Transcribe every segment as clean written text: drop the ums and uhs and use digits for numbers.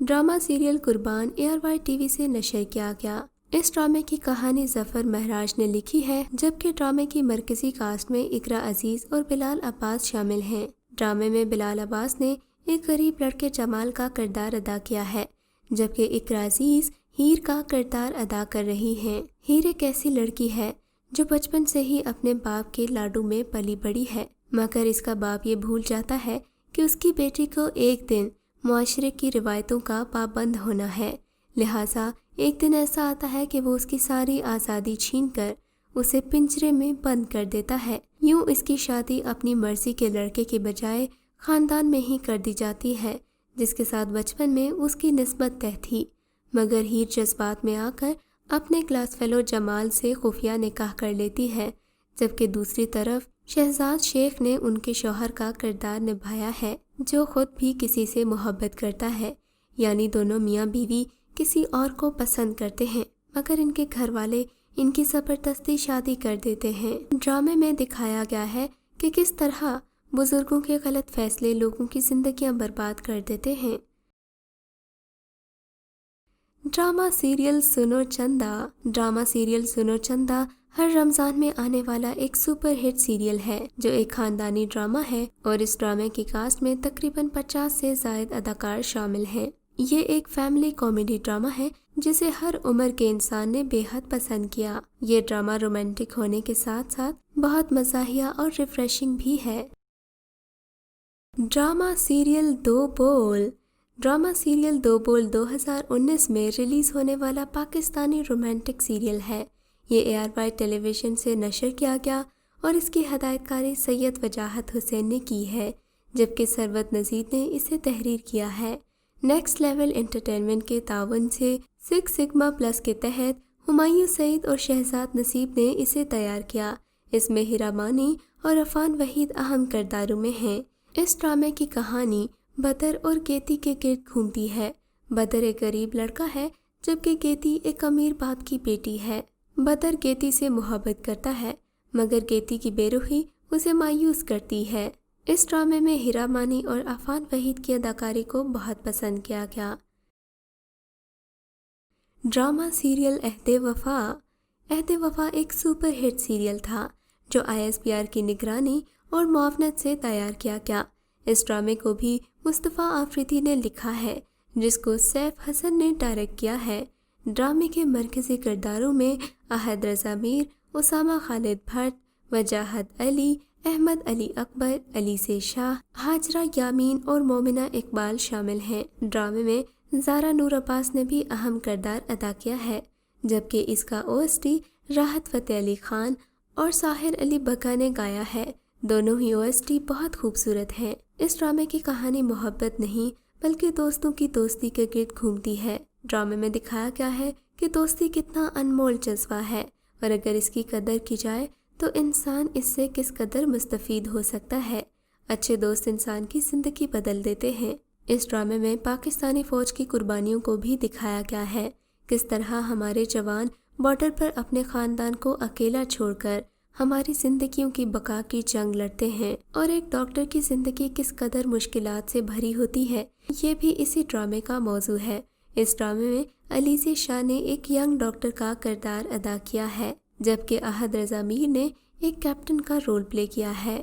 Drama serial قربان ARY TV سے نشر کیا گیا۔ اس ڈرامے کی کہانی ظفر مہراج نے لکھی ہے، جبکہ ڈرامے کی مرکزی کاسٹ میں اقرا عزیز اور بلال عباس شامل ہیں۔ ڈرامے میں بلال عباس نے ایک غریب لڑکے جمال کا کردار ادا کیا ہے، جبکہ اقرا عزیز ہیر کا کردار ادا کر رہی ہیں۔ ہیر ایک ایسی لڑکی ہے جو بچپن سے ہی اپنے باپ کے لاڈو میں پلی بڑی ہے، مگر اس کا باپ یہ بھول جاتا ہے کہ اس کی بیٹی کو ایک دن معاشرے کی روایتوں کا پابند ہونا ہے، لہٰذا ایک دن ایسا آتا ہے کہ وہ اس کی ساری آزادی چھین کر اسے پنجرے میں بند کر دیتا ہے۔ یوں اس کی شادی اپنی مرضی کے لڑکے کے بجائے خاندان میں ہی کر دی جاتی ہے، جس کے ساتھ بچپن میں اس کی نسبت طے تھی، مگر ہیر جذبات میں آ کر اپنے کلاس فیلو جمال سے خفیہ نکاح کر لیتی ہے، جبکہ دوسری طرف شہزاد شیخ نے ان کے شوہر کا کردار نبھایا ہے جو خود بھی کسی سے محبت کرتا ہے، یعنی دونوں میاں بیوی کسی اور کو پسند کرتے ہیں، مگر ان کے گھر والے ان کی زبردستی شادی کر دیتے ہیں۔ ڈرامے میں دکھایا گیا ہے کہ کس طرح بزرگوں کے غلط فیصلے لوگوں کی زندگیاں برباد کر دیتے ہیں۔ ڈرامہ سیریل سنو چندا۔ ڈرامہ سیریل سنو چندا ہر رمضان میں آنے والا ایک سپر ہٹ سیریل ہے جو ایک خاندانی ڈرامہ ہے، اور اس ڈرامے کی کاسٹ میں تقریباً 50 سے زائد اداکار شامل ہیں۔ یہ ایک فیملی کامیڈی ڈرامہ ہے جسے ہر عمر کے انسان نے بے حد پسند کیا۔ یہ ڈرامہ رومانٹک ہونے کے ساتھ ساتھ بہت مزاحیہ اور ریفریشنگ بھی ہے۔ ڈرامہ سیریل دو بول۔ ڈرامہ سیریل دو بول 2019 میں ریلیز ہونے والا پاکستانی رومانٹک سیریل ہے۔ یہ ARY ٹیلی ویژن سے نشر کیا گیا اور اس کی ہدایت کاری سید وجاہت حسین نے کی ہے، جبکہ ثروت نذیر نے اسے تحریر کیا ہے۔ نیکسٹ لیول انٹرٹینمنٹ کے تعاون سے سکس سگما پلس کے تحت ہمایوں سعید اور شہزاد نصیب نے اسے تیار کیا۔ اس میں ہیرا مانی اور عفان وحید اہم کرداروں میں ہیں۔ اس ڈرامے کی کہانی بدر اور گیتی کے گرد گھومتی ہے۔ بدر ایک غریب لڑکا ہے، جبکہ گیتی ایک امیر باپ کی بیٹی ہے۔ بدر گیتی سے محبت کرتا ہے، مگر گیتی کی بے رخی اسے مایوس کرتی ہے۔ اس ڈرامے میں ہیرا مانی اور عفان وحید کی اداکاری کو بہت پسند کیا گیا۔ ڈرامہ سیریل عہد وفا۔ عہد وفا ایک سپر ہٹ سیریل تھا جو ISPR کی نگرانی اور معاونت سے تیار کیا گیا۔ اس ڈرامے کو بھی مصطفیٰ آفریدی نے لکھا ہے، جس کو سیف حسن نے ڈائریکٹ کیا ہے۔ ڈرامے کے مرکزی کرداروں میں احد رضا میر، اسامہ خالد بھٹ، وجاہت علی، احمد علی اکبر، علی سے شاہ، ہاجرہ یامین اور مومنہ اقبال شامل ہیں۔ ڈرامے میں زارا نور عباس نے بھی اہم کردار ادا کیا ہے، جبکہ اس کا OST راحت فتح علی خان اور ساحر علی بگا نے گایا ہے۔ دونوں ہی OST بہت خوبصورت ہیں۔ اس ڈرامے کی کہانی محبت نہیں بلکہ دوستوں کی دوستی کے گرد گھومتی ہے۔ ڈرامے میں دکھایا گیا ہے کہ دوستی کتنا انمول جذبہ ہے، اور اگر اس کی قدر کی جائے تو انسان اس سے کس قدر مستفید ہو سکتا ہے۔ اچھے دوست انسان کی زندگی بدل دیتے ہیں۔ اس ڈرامے میں پاکستانی فوج کی قربانیوں کو بھی دکھایا گیا ہے، کس طرح ہمارے جوان بارڈر پر اپنے خاندان کو اکیلا چھوڑ کر ہماری زندگیوں کی بقا کی جنگ لڑتے ہیں، اور ایک ڈاکٹر کی زندگی کس قدر مشکلات سے بھری ہوتی ہے، یہ بھی اسی ڈرامے کا موضوع ہے۔ اس ڈرامے میں علی سے شاہ نے ایک ینگ ڈاکٹر کا کردار ادا کیا ہے، جبکہ احد رضا میر نے ایک کیپٹن کا رول پلے کیا ہے۔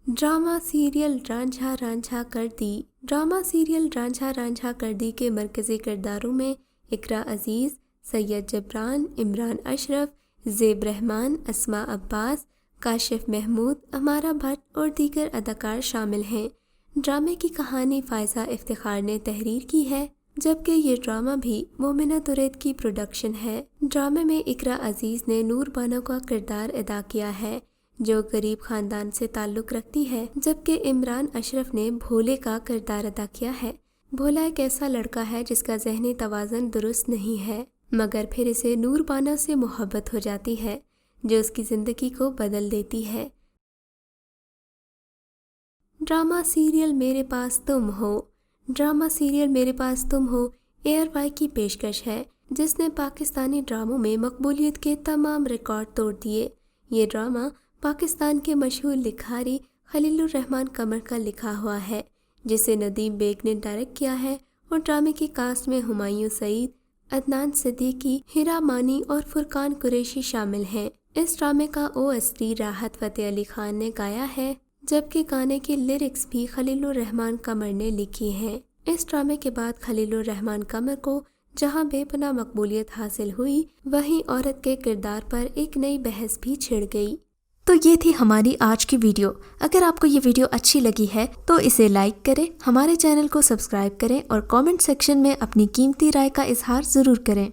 ڈرامہ سیریل رانجھا رانجھا کر دی۔ ڈرامہ سیریل رانجھا رانجھا کر دی کے مرکزی کرداروں میں اقرا عزیز، سید جبران، عمران اشرف، زیب رحمان، اسماء عباس، کاشف محمود، امارہ بھٹ اور دیگر اداکار شامل ہیں۔ ڈرامے کی کہانی فائزہ افتخار نے تحریر کی ہے، جبکہ یہ ڈرامہ بھی مومنہ ترید کی پروڈکشن ہے۔ ڈرامے میں اقرا عزیز نے نور بانو کا کردار ادا کیا ہے جو غریب خاندان سے تعلق رکھتی ہے، جبکہ عمران اشرف نے بھولے کا کردار ادا کیا ہے۔ بھولا ایک ایسا لڑکا ہے جس کا ذہنی توازن درست نہیں ہے، مگر پھر اسے نور بانا سے محبت ہو جاتی ہے جو اس کی زندگی کو بدل دیتی ہے۔ ڈرامہ سیریل میرے پاس تم ہو۔ ڈرامہ سیریل میرے پاس تم ہو ARY کی پیشکش ہے جس نے پاکستانی ڈراموں میں مقبولیت کے تمام ریکارڈ توڑ دیے۔ یہ ڈرامہ پاکستان کے مشہور لکھاری خلیل الرحمن قمر کا لکھا ہوا ہے۔ جسے ندیم بیگ نے ڈائریکٹ کیا ہے، اور ڈرامے کی کاسٹ میں ہمایوں سعید، عدنان صدیقی، ہیرا مانی اور فرقان قریشی شامل ہیں۔ اس ڈرامے کا OST راحت فتح علی خان نے گایا ہے، جبکہ گانے کی لیرکس بھی خلیل الرحمن قمر نے لکھی ہیں۔ اس ڈرامے کے بعد خلیل الرحمن قمر کو جہاں بے پناہ مقبولیت حاصل ہوئی، وہیں عورت کے کردار پر ایک نئی بحث بھی چھڑ گئی۔ تو یہ تھی ہماری آج کی ویڈیو۔ اگر آپ کو یہ ویڈیو اچھی لگی ہے تو اسے لائک کریں، ہمارے چینل کو سبسکرائب کریں اور کامنٹ سیکشن میں اپنی قیمتی رائے کا اظہار ضرور کریں۔